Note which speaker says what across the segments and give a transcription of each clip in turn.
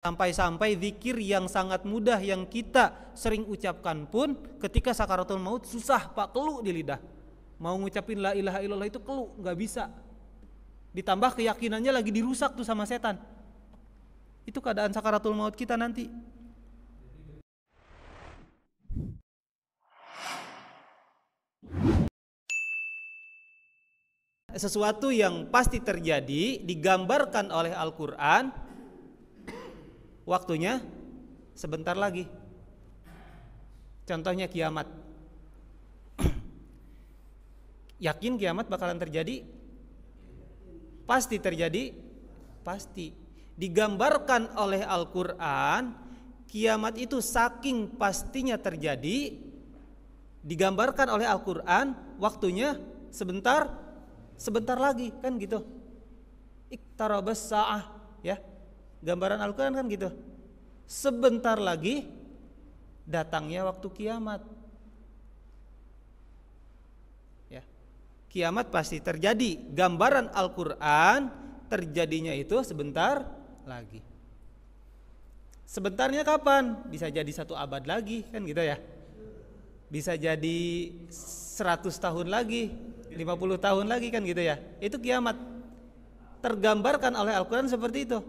Speaker 1: Sampai-sampai zikir yang sangat mudah yang kita sering ucapkan pun ketika sakaratul maut susah Pak, keluh di lidah. Mau ngucapin la ilaha illallah itu keluh, nggak bisa. Ditambah keyakinannya lagi dirusak tuh sama setan. Itu keadaan sakaratul maut kita nanti. Sesuatu yang pasti terjadi digambarkan oleh Al-Quran, waktunya sebentar lagi. Contohnya kiamat. Yakin kiamat bakalan terjadi? Pasti terjadi? Pasti. Digambarkan oleh Al-Quran, kiamat itu saking pastinya terjadi, digambarkan oleh Al-Quran, waktunya sebentar lagi, kan gitu. Iqtarabas sa'ah, ya. Gambaran Al-Quran kan gitu. Sebentar lagi datangnya waktu kiamat. Ya. Kiamat pasti terjadi. Gambaran Al-Quran terjadinya itu sebentar lagi. Sebentarnya kapan? Bisa jadi 1 abad lagi, kan gitu ya. Bisa jadi 100 tahun lagi, 50 tahun lagi, kan gitu ya. Itu kiamat. Tergambarkan oleh Al-Quran seperti itu.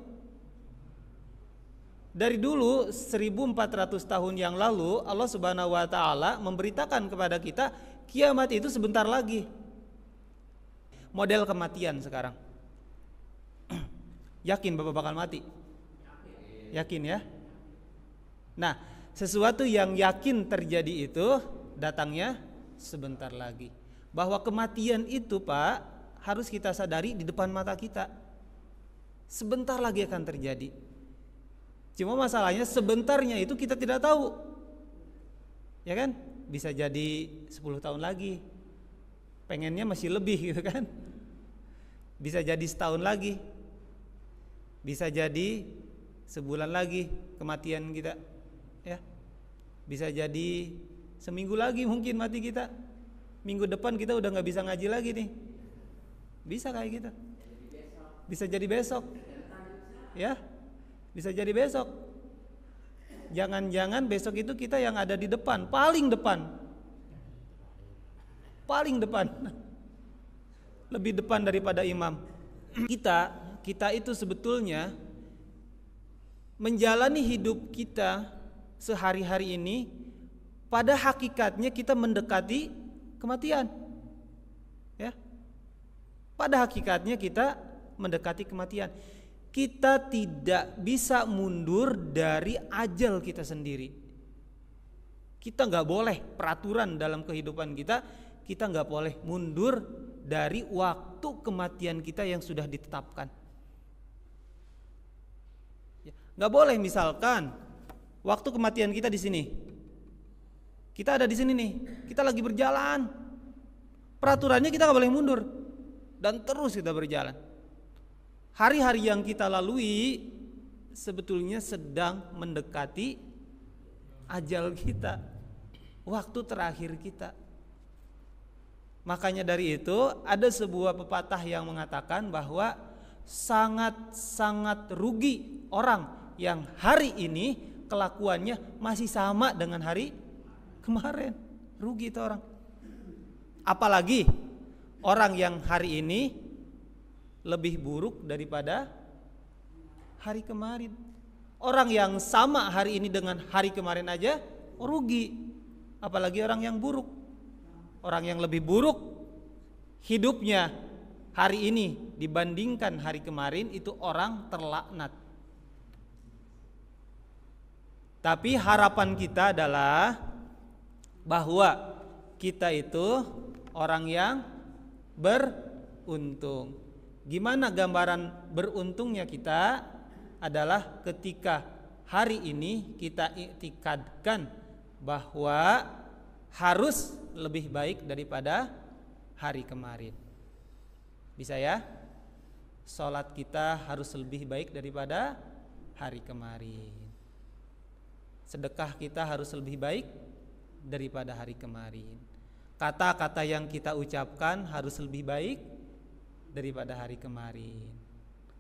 Speaker 1: Dari dulu 1400 tahun yang lalu Allah Subhanahu wa taala memberitakan kepada kita kiamat itu sebentar lagi. Model kematian sekarang. Yakin Bapak bakal mati? Yakin ya? Nah, sesuatu yang yakin terjadi itu datangnya sebentar lagi. Bahwa kematian itu Pak harus kita sadari di depan mata kita. Sebentar lagi akan terjadi. Cuma masalahnya sebentarnya itu kita tidak tahu. Ya kan? Bisa jadi 10 tahun lagi. Pengennya masih lebih gitu kan. Bisa jadi setahun lagi. Bisa jadi sebulan lagi kematian kita. Ya. Bisa jadi seminggu lagi mungkin mati kita. Minggu depan kita udah gak bisa ngaji lagi nih. Bisa kayak gitu. Bisa jadi besok. Ya. Bisa jadi besok. Jangan-jangan besok itu kita yang ada di depan, paling depan. Paling depan. Lebih depan daripada imam. Kita itu sebetulnya menjalani hidup kita sehari-hari ini, pada hakikatnya kita mendekati kematian. Ya. Pada hakikatnya kita mendekati kematian. Kita tidak bisa mundur dari ajal kita sendiri. Kita gak boleh, peraturan dalam kehidupan kita gak boleh mundur dari waktu kematian kita yang sudah ditetapkan. Gak boleh misalkan waktu kematian kita di sini. Kita ada di sini nih, kita lagi berjalan. Peraturannya kita gak boleh mundur dan terus kita berjalan. Hari-hari yang kita lalui sebetulnya sedang mendekati ajal kita, waktu terakhir kita. Makanya dari itu ada sebuah pepatah yang mengatakan bahwa sangat-sangat rugi orang yang hari ini kelakuannya masih sama dengan hari kemarin. Rugi itu orang. Apalagi orang yang hari ini lebih buruk daripada hari kemarin. Orang yang sama hari ini dengan hari kemarin aja rugi. Apalagi orang yang buruk. Orang yang lebih buruk hidupnya hari ini dibandingkan hari kemarin, itu orang terlaknat. Tapi harapan kita adalah bahwa kita itu orang yang beruntung. Gimana gambaran beruntungnya kita adalah ketika hari ini kita iktikadkan bahwa harus lebih baik daripada hari kemarin. Bisa ya? Sholat kita harus lebih baik daripada hari kemarin. Sedekah kita harus lebih baik daripada hari kemarin. Kata-kata yang kita ucapkan harus lebih baik daripada hari kemarin.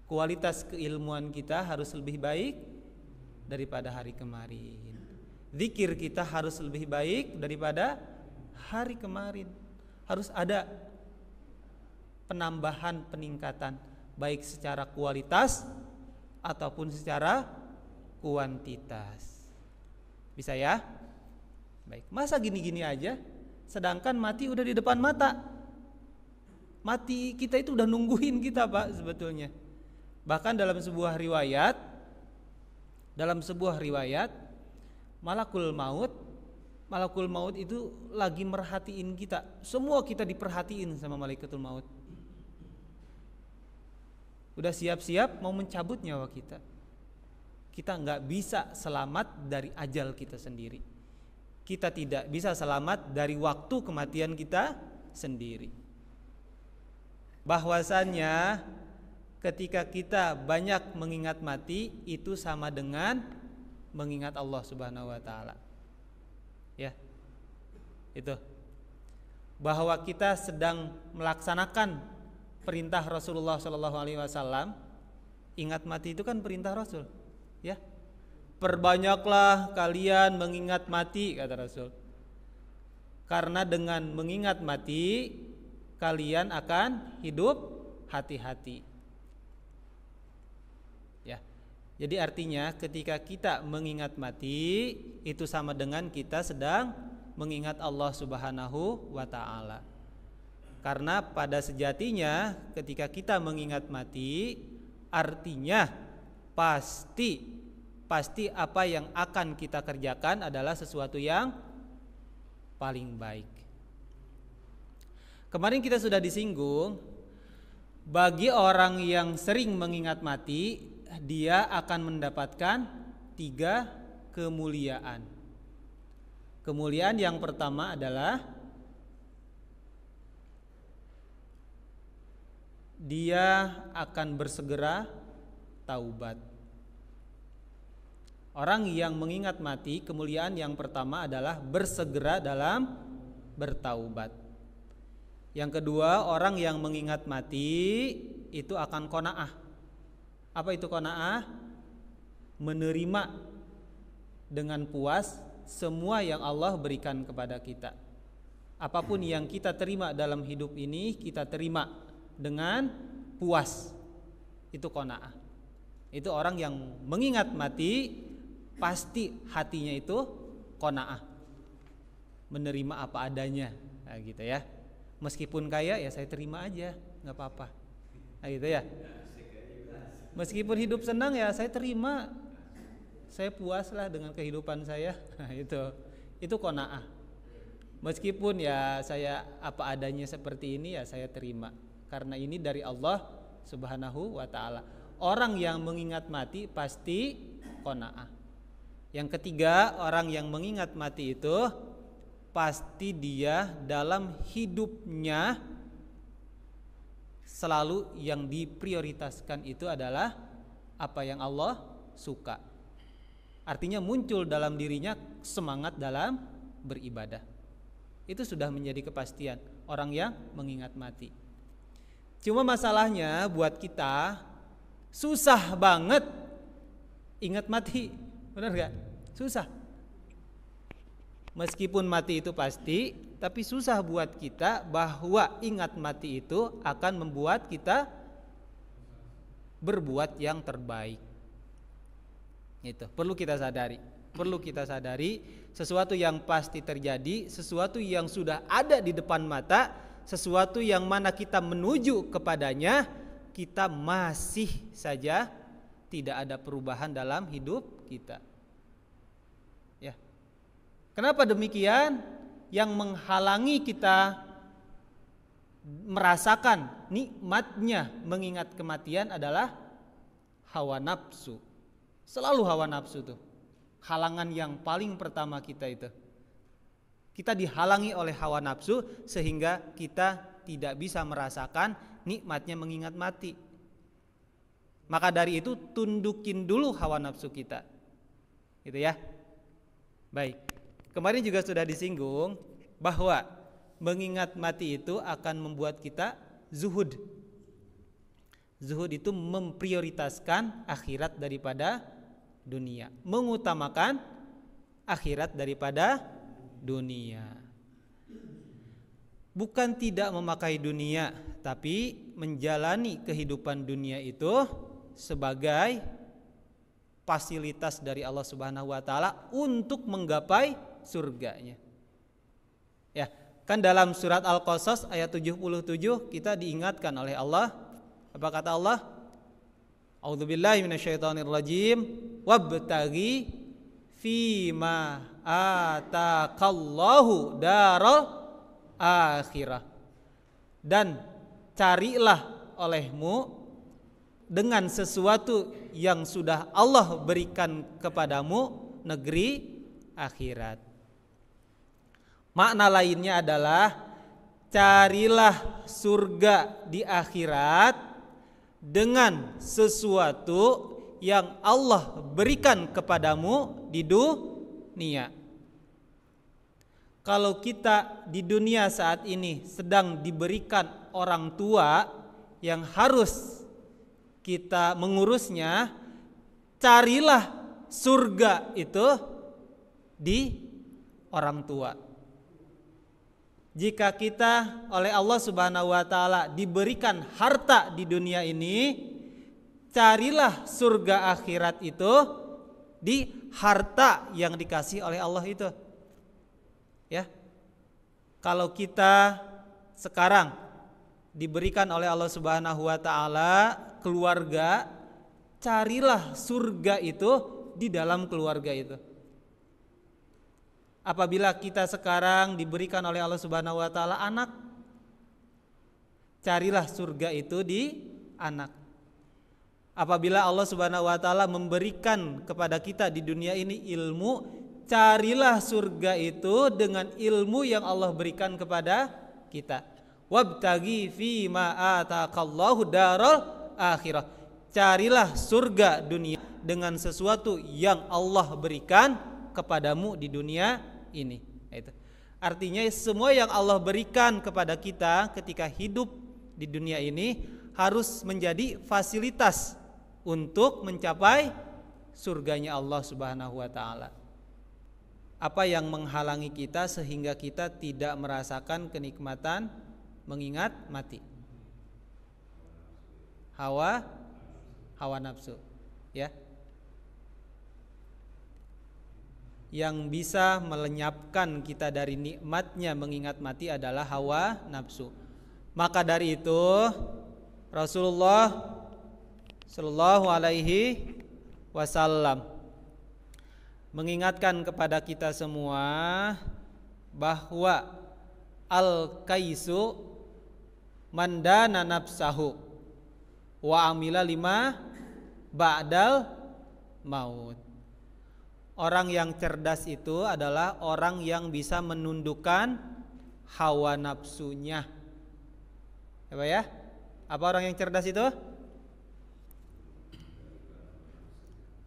Speaker 1: Kualitas keilmuan kita harus lebih baik daripada hari kemarin. Zikir kita harus lebih baik daripada hari kemarin. Harus ada penambahan, peningkatan, baik secara kualitas ataupun secara kuantitas. Bisa ya? Baik, masa gini-gini aja, sedangkan mati udah di depan mata. Mati kita itu udah nungguin kita, Pak, sebetulnya. Bahkan dalam sebuah riwayat, Malakul Maut itu lagi merhatiin kita. Semua kita diperhatiin sama Malaikatul Maut. Udah siap-siap mau mencabut nyawa kita. Kita nggak bisa selamat dari ajal kita sendiri. Kita tidak bisa selamat dari waktu kematian kita sendiri. Bahwasannya ketika kita banyak mengingat mati, itu sama dengan mengingat Allah Subhanahu wa taala. Ya. Itu. Bahwa kita sedang melaksanakan perintah Rasulullah sallallahu alaihi wasallam. Ingat mati itu kan perintah Rasul, ya. Perbanyaklah kalian mengingat mati, kata Rasul. Karena dengan mengingat mati kalian akan hidup hati-hati. Ya. Jadi artinya ketika kita mengingat mati itu sama dengan kita sedang mengingat Allah Subhanahu wa taala. Karena pada sejatinya ketika kita mengingat mati artinya pasti apa yang akan kita kerjakan adalah sesuatu yang paling baik. Kemarin kita sudah disinggung, bagi orang yang sering mengingat mati, dia akan mendapatkan 3 kemuliaan. Kemuliaan yang pertama adalah dia akan bersegera taubat. Orang yang mengingat mati, kemuliaan yang pertama adalah bersegera dalam bertaubat. Yang kedua, orang yang mengingat mati itu akan qanaah. Apa itu qanaah? Menerima dengan puas semua yang Allah berikan kepada kita. Apapun yang kita terima dalam hidup ini, kita terima dengan puas. Itu qanaah. Itu orang yang mengingat mati, pasti hatinya itu qanaah, menerima apa adanya, nah, gitu ya. Meskipun kaya ya saya terima aja, nggak apa-apa, nah, gitu ya. Meskipun hidup senang ya saya terima, saya puaslah dengan kehidupan saya, nah, itu qanaah. Meskipun ya saya apa adanya seperti ini ya saya terima, karena ini dari Allah Subhanahu wa taala. Orang yang mengingat mati pasti qanaah. Yang ketiga, orang yang mengingat mati itu pasti dia dalam hidupnya selalu yang diprioritaskan itu adalah apa yang Allah suka. Artinya muncul dalam dirinya semangat dalam beribadah. Itu sudah menjadi kepastian orang yang mengingat mati. Cuma masalahnya buat kita susah banget ingat mati. Benar gak? Susah. Meskipun mati itu pasti, tapi susah buat kita bahwa ingat mati itu akan membuat kita berbuat yang terbaik. Itu perlu kita sadari. Perlu kita sadari sesuatu yang pasti terjadi, sesuatu yang sudah ada di depan mata, sesuatu yang mana kita menuju kepadanya, kita masih saja tidak ada perubahan dalam hidup kita. Ya. Kenapa demikian? Yang menghalangi kita merasakan nikmatnya mengingat kematian adalah hawa nafsu. Selalu hawa nafsu tuh. Halangan yang paling pertama kita itu. Kita dihalangi oleh hawa nafsu sehingga kita tidak bisa merasakan nikmatnya mengingat mati. Maka dari itu tundukin dulu hawa nafsu kita. Gitu ya. Baik. Kemarin juga sudah disinggung bahwa mengingat mati itu akan membuat kita zuhud. Zuhud itu memprioritaskan akhirat daripada dunia, mengutamakan akhirat daripada dunia. Bukan tidak memakai dunia, tapi menjalani kehidupan dunia itu sebagai fasilitas dari Allah Subhanahu wa taala untuk menggapai surganya. Ya, kan dalam surat Al-Qasas ayat 77 kita diingatkan oleh Allah. Apa kata Allah? A'udzubillahi minasyaitonirrajim. Wabtaghi fima ataqallahu daral akhirah. Dan carilah olehmu dengan sesuatu yang sudah Allah berikan kepadamu negeri akhirat. Makna lainnya adalah carilah surga di akhirat dengan sesuatu yang Allah berikan kepadamu di dunia. Kalau kita di dunia saat ini sedang diberikan orang tua yang harus kita mengurusnya, carilah surga itu di orang tua. Jika kita oleh Allah Subhanahu wa taala diberikan harta di dunia ini, carilah surga akhirat itu di harta yang dikasih oleh Allah itu. Ya. Kalau kita sekarang diberikan oleh Allah Subhanahu wa taala keluarga, carilah surga itu di dalam keluarga itu. Apabila kita sekarang diberikan oleh Allah Subhanahu wa taala anak, carilah surga itu di anak. Apabila Allah Subhanahu wa taala memberikan kepada kita di dunia ini ilmu, carilah surga itu dengan ilmu yang Allah berikan kepada kita. Wabtaghi fima ataqallahu daral akhirah. Carilah surga dunia dengan sesuatu yang Allah berikan kepadamu di dunia ini. Itu. Artinya semua yang Allah berikan kepada kita ketika hidup di dunia ini harus menjadi fasilitas untuk mencapai surganya Allah Subhanahu wa taala. Apa yang menghalangi kita sehingga kita tidak merasakan kenikmatan mengingat mati? Hawa nafsu, ya. Yang bisa melenyapkan kita dari nikmatnya mengingat mati adalah hawa nafsu. Maka dari itu Rasulullah Shallallahu alaihi wasallam mengingatkan kepada kita semua bahwa al-kaisu mandana nafsahu wa amila lima ba'dal maut. Orang yang cerdas itu adalah orang yang bisa menundukkan hawa nafsunya. Apa ya? Apa orang yang cerdas itu?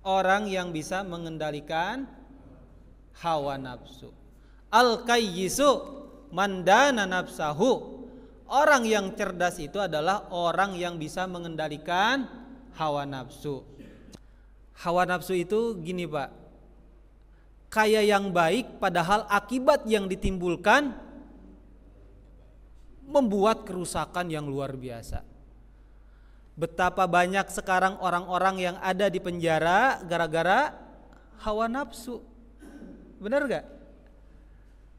Speaker 1: Orang yang bisa mengendalikan hawa nafsu. Al-kayyisu mandana nafsahu. Orang yang cerdas itu adalah orang yang bisa mengendalikan hawa nafsu. Hawa nafsu itu gini Pak, kayak yang baik padahal akibat yang ditimbulkan membuat kerusakan yang luar biasa. Betapa banyak sekarang orang-orang yang ada di penjara gara-gara hawa nafsu. Benar gak?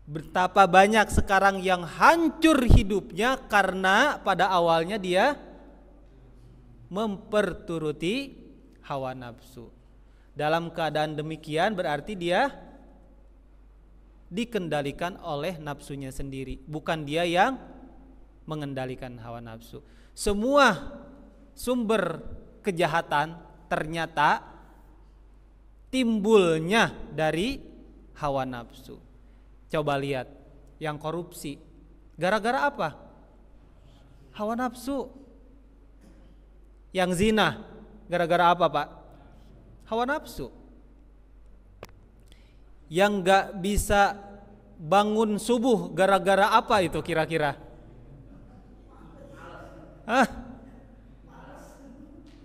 Speaker 1: Betapa banyak sekarang yang hancur hidupnya karena pada awalnya dia memperturuti hawa nafsu. Dalam keadaan demikian berarti dia dikendalikan oleh nafsunya sendiri, bukan dia yang mengendalikan hawa nafsu. Semua sumber kejahatan ternyata timbulnya dari hawa nafsu. Coba lihat yang korupsi, gara-gara apa? Hawa nafsu. Yang zina, gara-gara apa Pak? Hawa nafsu. Yang gak bisa bangun subuh, gara-gara apa itu kira-kira?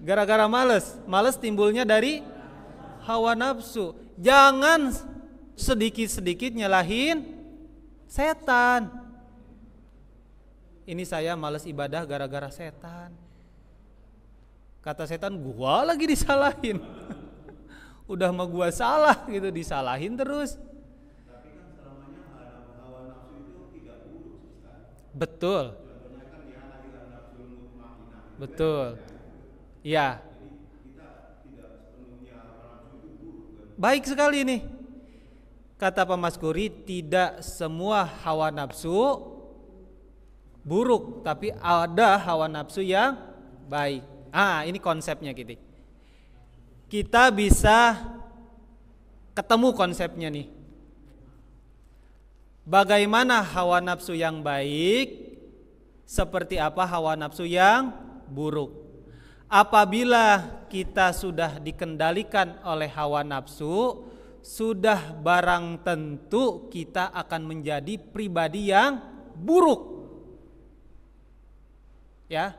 Speaker 1: Gara-gara males. Males timbulnya dari hawa nafsu. Jangan sedikit-sedikit nyalahin setan. Ini saya malas ibadah gara-gara setan. Kata setan, gua lagi disalahin. Udah mah gua salah gitu, disalahin terus.
Speaker 2: Tapi kan selamanya hawa nafsu itu tidak buruk, Ustaz.
Speaker 1: Betul.
Speaker 2: Contohnya kan dia lahir nafsu mutmainnah.
Speaker 1: Betul. Iya.
Speaker 2: Jadi kita tidak sepenuhnya hawa nafsu itu buruk kan?
Speaker 1: Baik sekali nih. Kata Pak Maskuri, tidak semua hawa nafsu buruk, tapi ada hawa nafsu yang baik. Ini konsepnya gitu. Kita bisa ketemu konsepnya nih. Bagaimana hawa nafsu yang baik, seperti apa hawa nafsu yang buruk. Apabila kita sudah dikendalikan oleh hawa nafsu, sudah barang tentu kita akan menjadi pribadi yang buruk. Ya,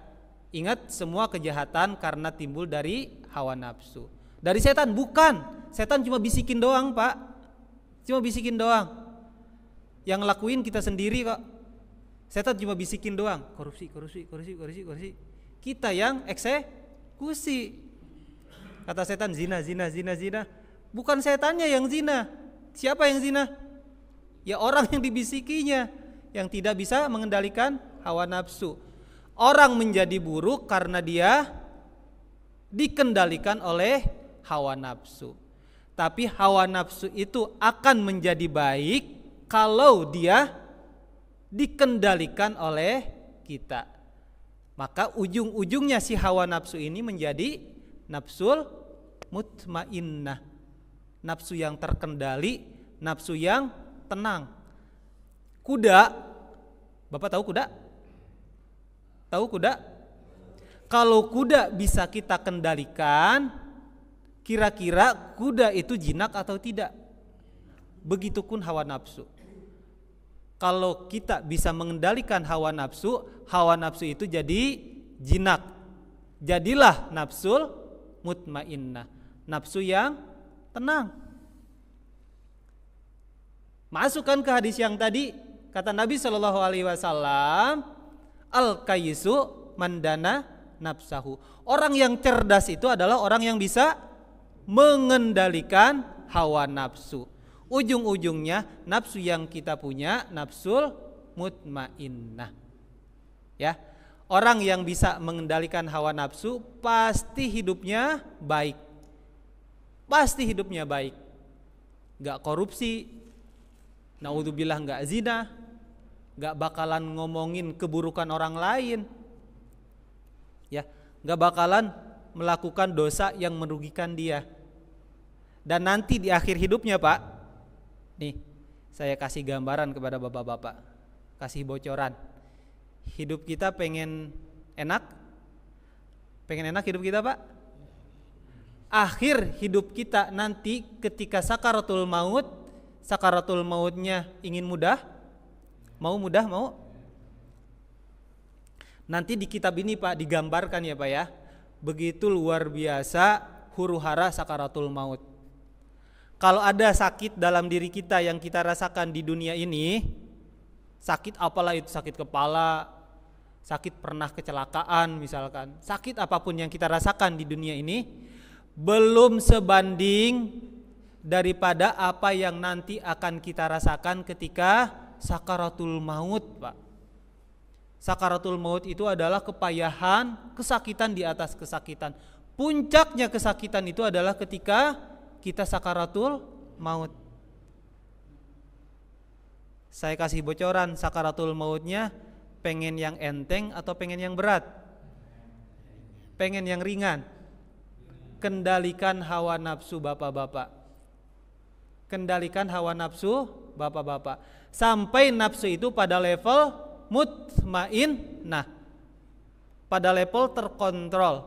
Speaker 1: ingat semua kejahatan karena timbul dari hawa nafsu. Dari setan bukan. Setan cuma bisikin doang, Pak. Cuma bisikin doang. Yang lakuin kita sendiri kok. Setan cuma bisikin doang. Korupsi. Kita yang eksekusi. Kata setan zina. Bukan setannya yang zina. Siapa yang zina? Ya orang yang dibisikinya, yang tidak bisa mengendalikan hawa nafsu. Orang menjadi buruk karena dia dikendalikan oleh hawa nafsu. Tapi hawa nafsu itu akan menjadi baik kalau dia dikendalikan oleh kita. Maka ujung-ujungnya si hawa nafsu ini menjadi nafsul mutmainnah. Nafsu yang terkendali, nafsu yang tenang. Kuda, Bapak tahu kuda? Tahu kuda? Kalau kuda bisa kita kendalikan, kira-kira kuda itu jinak atau tidak? Begitupun hawa nafsu. Kalau kita bisa mengendalikan hawa nafsu itu jadi jinak. Jadilah nafsul mutmainnah, nafsu yang tenang. Masukkan ke hadis yang tadi, kata Nabi SAW, al-kaisu mandana nafsahu. Orang yang cerdas itu adalah orang yang bisa mengendalikan hawa nafsu. Ujung-ujungnya nafsu yang kita punya nafsul mutmainnah. Ya. Orang yang bisa mengendalikan hawa nafsu pasti hidupnya baik. Pasti hidupnya baik. Enggak korupsi. Naudzubillah enggak zina. Gak bakalan ngomongin keburukan orang lain, ya, gak bakalan melakukan dosa yang merugikan dia. Dan nanti di akhir hidupnya, Pak, nih saya kasih gambaran kepada bapak-bapak, kasih bocoran. Hidup kita pengen enak hidup kita, Pak. Akhir hidup kita nanti ketika sakaratul mautnya ingin mudah. Mau mudah, mau? Nanti di kitab ini, Pak, digambarkan ya, Pak ya. Begitu luar biasa huru-hara sakaratul maut. Kalau ada sakit dalam diri kita yang kita rasakan di dunia ini, sakit apalah itu, sakit kepala, sakit pernah kecelakaan misalkan, sakit apapun yang kita rasakan di dunia ini, belum sebanding daripada apa yang nanti akan kita rasakan ketika sakaratul maut, Pak. Sakaratul maut itu adalah kepayahan, kesakitan di atas kesakitan. Puncaknya kesakitan itu adalah ketika kita sakaratul maut. Saya kasih bocoran, sakaratul mautnya pengen yang enteng atau pengen yang berat? Pengen yang ringan. Kendalikan hawa nafsu, Bapak-bapak. Kendalikan hawa nafsu, Bapak-bapak. Sampai nafsu itu pada level mutmainnah, pada level terkontrol,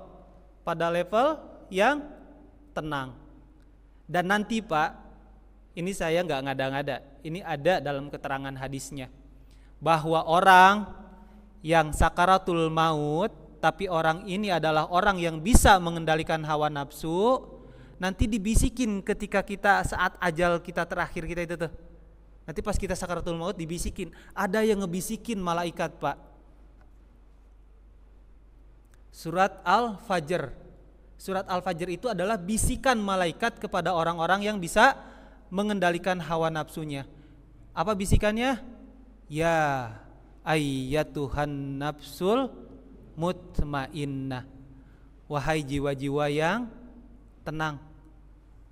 Speaker 1: pada level yang tenang. Dan nanti, Pak, ini saya nggak ngada-ngada, ini ada dalam keterangan hadisnya, bahwa orang yang sakaratul maut, tapi orang ini adalah orang yang bisa mengendalikan hawa nafsu, nanti dibisikin ketika kita saat ajal kita terakhir kita itu tuh. Nanti pas kita sakaratul maut dibisikin, ada yang ngebisikin malaikat, Pak. Surat Al-Fajr. Surat Al-Fajr itu adalah bisikan malaikat kepada orang-orang yang bisa mengendalikan hawa nafsunya. Apa bisikannya? Ya ayyatuhan nafsul mutmainnah. Wahai jiwa-jiwa yang tenang.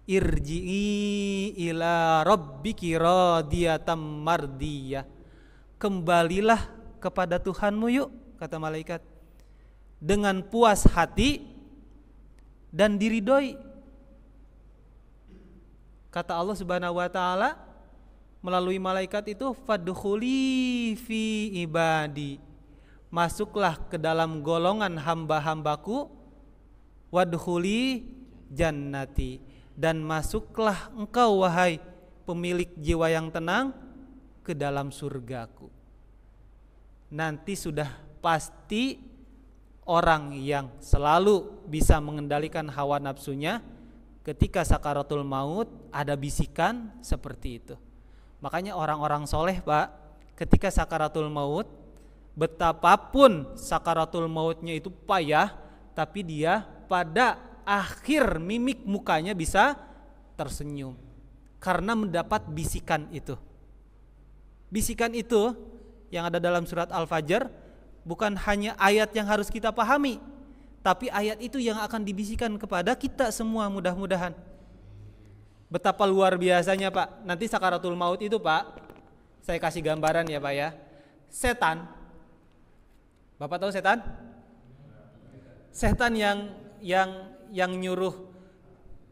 Speaker 1: Irji'i ila rabbiki radiyatan mardiyah. Kembalilah kepada Tuhanmu yuk, kata malaikat, dengan puas hati dan diridhoi. Kata Allah Subhanahu wa taala melalui malaikat itu, fadkhuli fi ibadi. Masuklah ke dalam golongan hamba-hambaku, wadkhuli jannati. Dan masuklah engkau wahai pemilik jiwa yang tenang ke dalam surgaku. Nanti sudah pasti orang yang selalu bisa mengendalikan hawa nafsunya ketika sakaratul maut ada bisikan seperti itu. Makanya orang-orang soleh, Pak, ketika sakaratul maut, betapapun sakaratul mautnya itu payah, tapi dia pada akhir mimik mukanya bisa tersenyum karena mendapat bisikan itu. Bisikan itu yang ada dalam surat Al-Fajr bukan hanya ayat yang harus kita pahami, tapi ayat itu yang akan dibisikkan kepada kita semua mudah-mudahan. Betapa luar biasanya, Pak. Nanti sakaratul maut itu, Pak, saya kasih gambaran ya, Pak ya. Setan. Bapak tahu setan? Setan yang nyuruh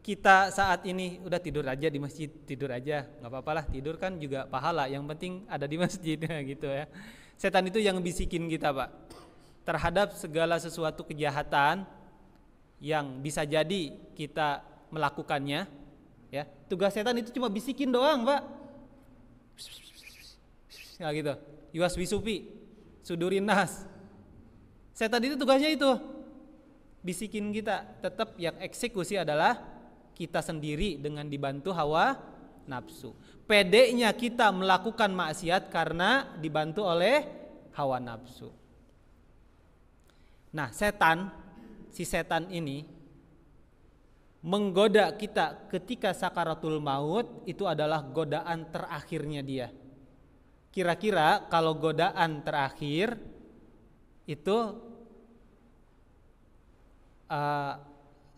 Speaker 1: kita saat ini udah tidur aja di masjid, tidur aja, nggak apa-apalah, tidur kan juga pahala, yang penting ada di masjid gitu ya. Setan itu yang bisikin kita, Pak, terhadap segala sesuatu kejahatan yang bisa jadi kita melakukannya ya. Tugas setan itu cuma bisikin doang, Pak. Ya gitu. Yuwaswisufi sudurin nas. Setan itu tugasnya itu bisikin kita. Tetap yang eksekusi adalah kita sendiri dengan dibantu hawa nafsu. Pedenya kita melakukan maksiat karena dibantu oleh hawa nafsu. Nah, si setan ini menggoda kita ketika sakaratul maut, itu adalah godaan terakhirnya dia. Kira-kira kalau godaan terakhir itu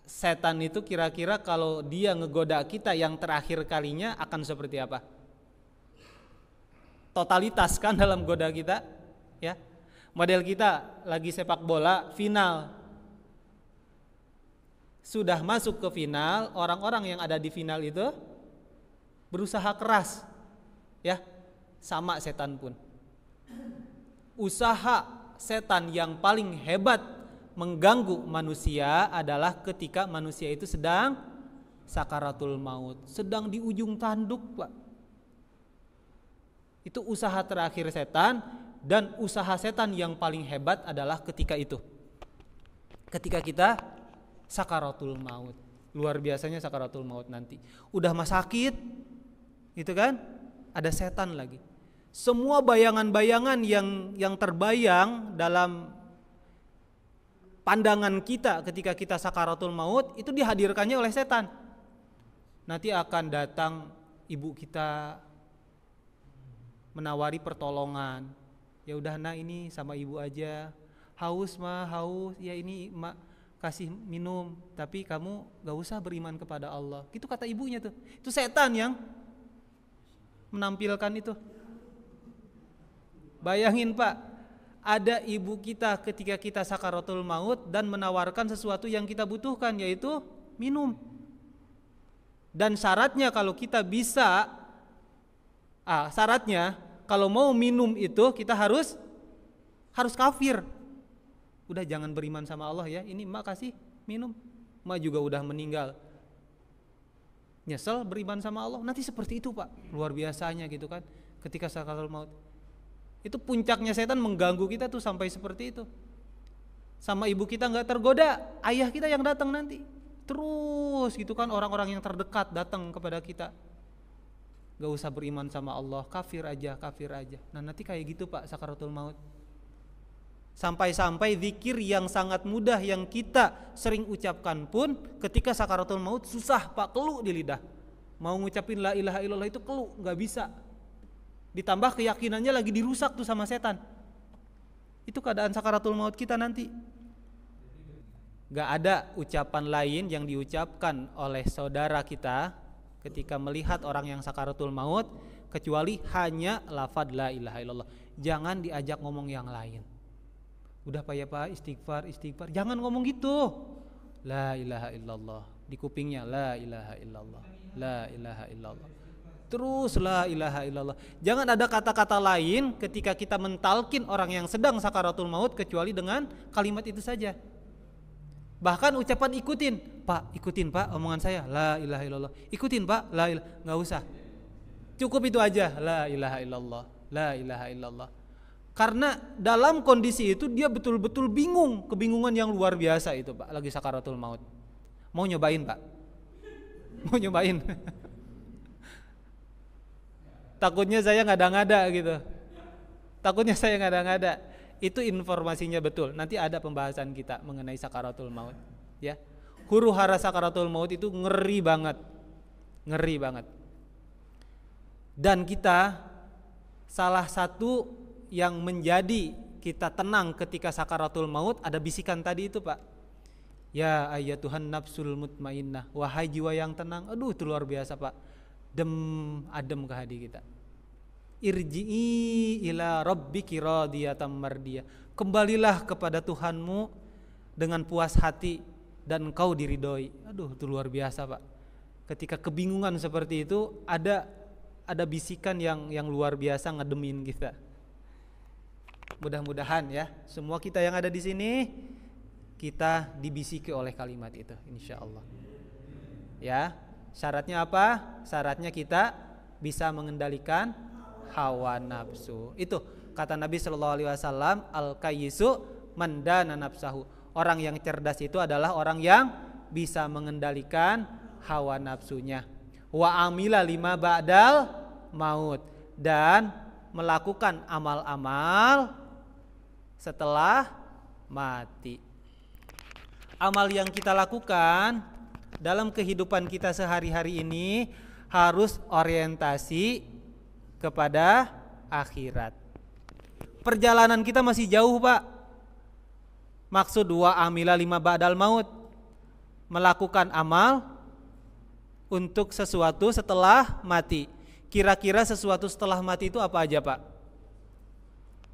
Speaker 1: setan itu kira-kira kalau dia ngegoda kita yang terakhir kalinya akan seperti apa? Totalitas kan dalam goda kita, ya. Model kita lagi sepak bola final, sudah masuk ke final, orang-orang yang ada di final itu berusaha keras, ya. Sama setan pun. Usaha setan yang paling hebat mengganggu manusia adalah ketika manusia itu sedang sakaratul maut, sedang di ujung tanduk, Pak. Itu usaha terakhir setan, dan usaha setan yang paling hebat adalah ketika itu. Ketika kita sakaratul maut. Luar biasanya sakaratul maut nanti. Udah mah sakit, gitu kan? Ada setan lagi. Semua bayangan-bayangan yang terbayang dalam pandangan kita ketika kita sakaratul maut itu dihadirkannya oleh setan. Nanti akan datang ibu kita menawari pertolongan. Ya udah, nah ini sama ibu aja. Haus mah haus, ya ini mak kasih minum, tapi kamu gak usah beriman kepada Allah. Itu kata ibunya tuh. Itu setan yang menampilkan itu. Bayangin, Pak, ada ibu kita ketika kita sakaratul maut dan menawarkan sesuatu yang kita butuhkan, yaitu minum. Dan syaratnya kalau kita bisa, syaratnya kalau mau minum itu kita harus kafir. Udah jangan beriman sama Allah ya, ini emak kasih minum, emak juga udah meninggal, nyesel beriman sama Allah. Nanti seperti itu, Pak, luar biasanya gitu kan. Ketika sakaratul maut itu puncaknya setan mengganggu kita tuh sampai seperti itu. Sama ibu kita gak tergoda, ayah kita yang datang nanti. Terus gitu kan orang-orang yang terdekat datang kepada kita. Gak usah beriman sama Allah, kafir aja. Nah nanti kayak gitu Pak sakaratul maut. Sampai-sampai zikir yang sangat mudah yang kita sering ucapkan pun ketika sakaratul maut susah Pak, keluh di lidah. Mau ngucapin la ilaha illallah itu keluh, gak bisa. Ditambah keyakinannya lagi dirusak tuh sama setan. Itu keadaan sakaratul maut kita nanti. Gak ada ucapan lain yang diucapkan oleh saudara kita ketika melihat orang yang sakaratul maut kecuali hanya lafaz la ilaha illallah. Jangan diajak ngomong yang lain. Udah Pak ya Pak, istighfar. Jangan ngomong gitu. La ilaha illallah. Di kupingnya la ilaha illallah. La ilaha illallah. Terus la ilaha illallah. Jangan ada kata-kata lain ketika kita mentalkin orang yang sedang sakaratul maut kecuali dengan kalimat itu saja. Bahkan ucapan ikutin Pak omongan saya la ilaha illallah. Ikutin Pak, la ilaha, enggak usah. Cukup itu aja, la ilaha illallah, la ilaha illallah. Karena dalam kondisi itu dia betul-betul bingung, kebingungan yang luar biasa itu Pak, lagi sakaratul maut. Mau nyobain Pak? Mau nyobain? Takutnya saya ngada-ngada gitu. Itu informasinya betul. Nanti ada pembahasan kita mengenai sakaratul maut, ya. Huru-hara sakaratul maut itu ngeri banget. Dan kita salah satu yang menjadi kita tenang ketika sakaratul maut ada bisikan tadi itu Pak. Ya ayyatuhan nafsul mutmainnah, wahai jiwa yang tenang. Aduh itu luar biasa Pak. Adem ke hati kita. Irji'i ila rabbiki radiyatan mardiyah. Kembalilah kepada Tuhanmu dengan puas hati dan engkau diridhoi. Aduh itu luar biasa Pak. Ketika kebingungan seperti itu ada bisikan yang luar biasa ngedemin kita. Mudah-mudahan ya semua kita yang ada di sini kita dibisiki oleh kalimat itu insyaallah. Ya, syaratnya apa? Syaratnya kita bisa mengendalikan hawa nafsu. Itu kata Nabi sallallahu alaihi wasallam, al-kayyisu man dana nafsahu. Orang yang cerdas itu adalah orang yang bisa mengendalikan hawa nafsunya. Wa amila lima ba'dal maut, dan melakukan amal-amal setelah mati. Amal yang kita lakukan dalam kehidupan kita sehari-hari ini harus orientasi kepada akhirat. Perjalanan kita masih jauh Pak. Maksud wa amila lima ba'dal maut, melakukan amal untuk sesuatu setelah mati. Kira-kira sesuatu setelah mati itu apa aja Pak?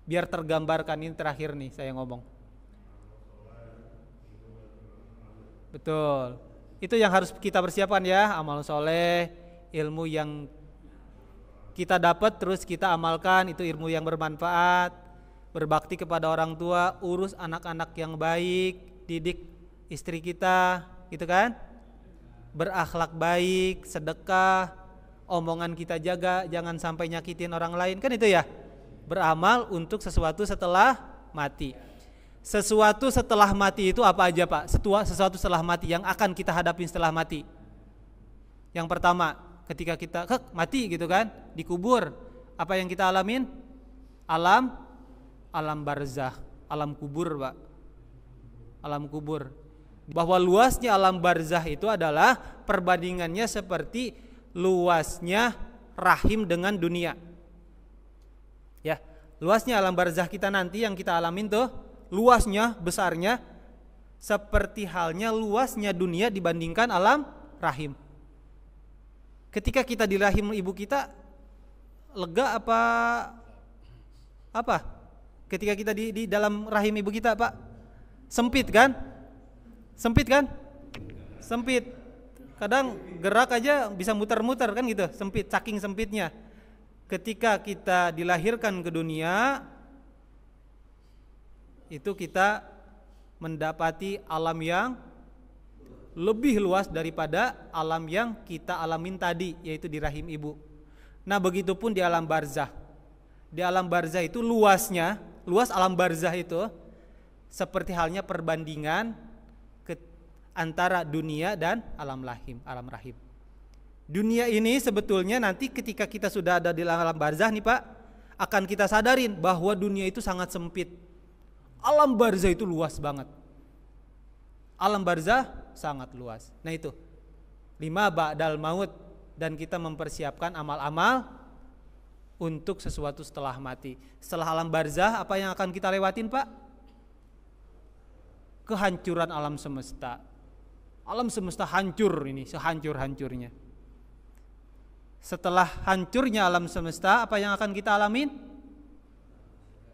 Speaker 1: Biar tergambarkan, ini terakhir nih saya ngomong. Betul. Itu yang harus kita persiapkan ya, amal soleh, ilmu yang kita dapat terus kita amalkan, itu ilmu yang bermanfaat. Berbakti kepada orang tua, urus anak-anak yang baik, didik istri kita, gitu kan? Berakhlak baik, sedekah, omongan kita jaga, jangan sampai nyakitin orang lain, kan itu ya? Beramal untuk sesuatu setelah mati. Sesuatu setelah mati itu apa aja Pak? Sesuatu setelah mati yang akan kita hadapi setelah mati. Yang pertama, ketika kita mati gitu kan, dikubur, apa yang kita alamin? Alam barzah, alam kubur Pak. Alam kubur. Bahwa luasnya alam barzah itu adalah perbandingannya seperti luasnya rahim dengan dunia. Ya, luasnya alam barzah kita nanti yang kita alamin tuh, luasnya, besarnya seperti halnya luasnya dunia dibandingkan alam rahim. Ketika kita di rahim ibu kita lega apa? Ketika kita di dalam rahim ibu kita Pak, sempit kan? Sempit. Kadang gerak aja bisa muter-muter kan gitu, sempit, saking sempitnya. Ketika kita dilahirkan ke dunia, itu kita mendapati alam yang lebih luas daripada alam yang kita alamin tadi, yaitu di rahim ibu. Nah begitupun di alam barzah. Di alam barzah itu luas alam barzah itu seperti halnya perbandingan antara dunia dan alam rahim. Dunia ini sebetulnya nanti ketika kita sudah ada di alam barzah nih Pak, akan kita sadarin bahwa dunia itu sangat sempit. Alam barzah itu luas banget. Alam barzah sangat luas. Nah itu 5 ba'dal maut, dan kita mempersiapkan amal-amal untuk sesuatu setelah mati. Setelah alam barzah apa yang akan kita lewatin Pak? Kehancuran alam semesta. Alam semesta hancur ini, sehancur-hancurnya. Setelah hancurnya alam semesta, apa yang akan kita alamin?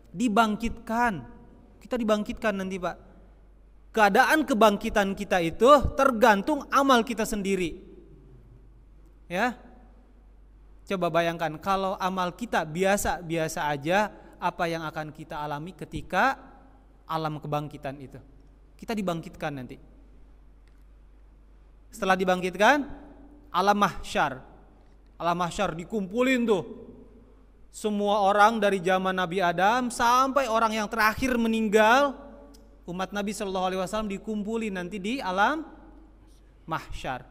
Speaker 1: Dibangkitkan. Kita dibangkitkan nanti Pak. Keadaan kebangkitan kita itu tergantung amal kita sendiri. Ya, coba bayangkan kalau amal kita biasa-biasa aja, apa yang akan kita alami ketika alam kebangkitan itu? Kita dibangkitkan nanti. Setelah dibangkitkan, alam mahsyar. Alam mahsyar dikumpulin tuh semua orang dari zaman Nabi Adam sampai orang yang terakhir meninggal, umat Nabi SAW dikumpulin nanti di alam mahsyar.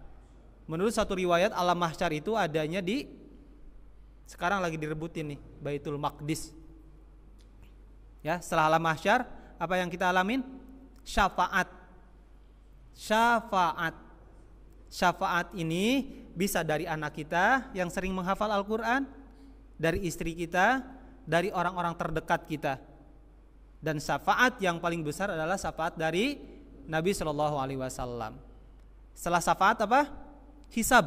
Speaker 1: Menurut satu riwayat alam mahsyar itu adanya di, sekarang lagi direbutin nih, Baitul Maqdis. Ya, setelah alam mahsyar apa yang kita alamin? Syafaat. Syafaat ini bisa dari anak kita yang sering menghafal Al-Quran, dari istri kita, dari orang-orang terdekat kita. Dan syafaat yang paling besar adalah syafaat dari Nabi SAW. Setelah syafaat apa? Hisab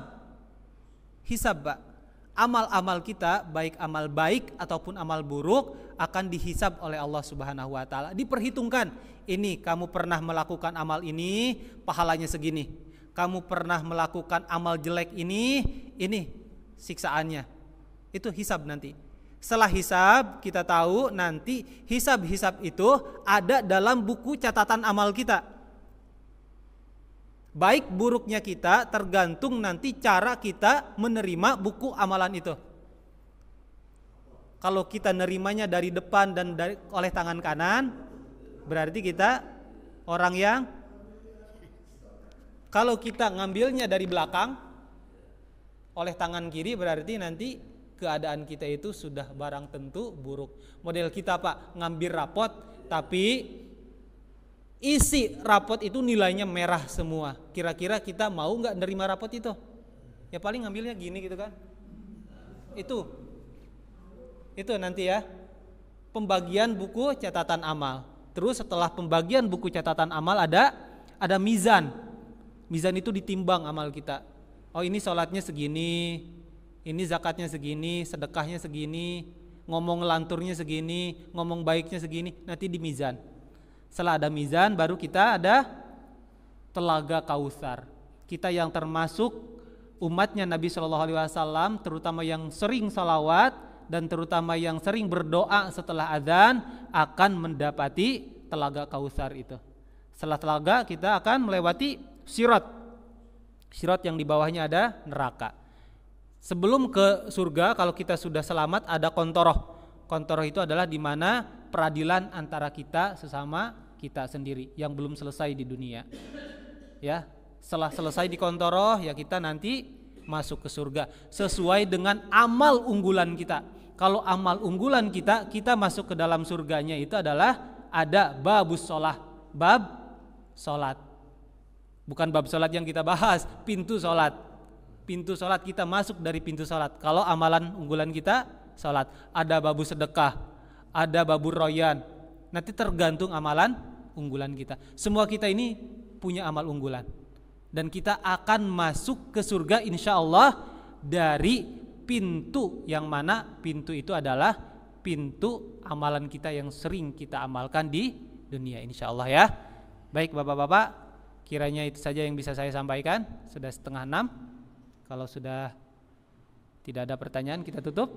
Speaker 1: Pak. Amal-amal kita, baik amal baik ataupun amal buruk, akan dihisab oleh Allah Subhanahu wa taala. Diperhitungkan, ini kamu pernah melakukan amal ini, pahalanya segini. Kamu pernah melakukan amal jelek ini siksaannya. Itu hisab nanti. Setelah hisab, kita tahu nanti hisab-hisab itu ada dalam buku catatan amal kita. Baik buruknya kita tergantung nanti cara kita menerima buku amalan itu. Kalau kita nerimanya dari depan dan oleh tangan kanan, berarti kita orang yang, kalau kita ngambilnya dari belakang oleh tangan kiri, berarti nanti keadaan kita itu sudah barang tentu buruk. Model kita Pak, ngambil rapot tapi isi rapot itu nilainya merah semua. Kira-kira kita mau nggak nerima rapot itu? Ya paling ngambilnya gini gitu kan. Itu nanti ya pembagian buku catatan amal. Terus setelah pembagian buku catatan amal ada mizan. Mizan itu ditimbang amal kita. Oh ini sholatnya segini, ini zakatnya segini, sedekahnya segini, ngomong lanturnya segini, ngomong baiknya segini. Nanti di mizan. Setelah ada mizan, baru kita ada telaga Kautsar. Kita yang termasuk umatnya Nabi SAW, terutama yang sering salawat dan terutama yang sering berdoa setelah adzan, akan mendapati telaga Kautsar itu. Setelah telaga kita akan melewati sirat. Sirat yang di bawahnya ada neraka. Sebelum ke surga, kalau kita sudah selamat, ada kontoroh. Kontoroh itu adalah di mana peradilan antara kita sesama kita sendiri yang belum selesai di dunia. Ya, setelah selesai di kontoroh, ya kita nanti masuk ke surga sesuai dengan amal unggulan kita. Kalau amal unggulan kita masuk ke dalam surganya itu adalah ada babus sholah, bab sholat. Bukan bab sholat yang kita bahas, pintu sholat. Pintu sholat kita masuk dari pintu sholat. Kalau amalan unggulan kita sholat, ada babu sedekah, ada babu royan. Nanti tergantung amalan unggulan kita. Semua kita ini punya amal unggulan, dan kita akan masuk ke surga insya Allah dari pintu yang mana pintu itu adalah pintu amalan kita yang sering kita amalkan di dunia insya Allah ya. Baik Bapak-Bapak, kiranya itu saja yang bisa saya sampaikan. Sudah 5:30. Kalau sudah tidak ada pertanyaan kita tutup.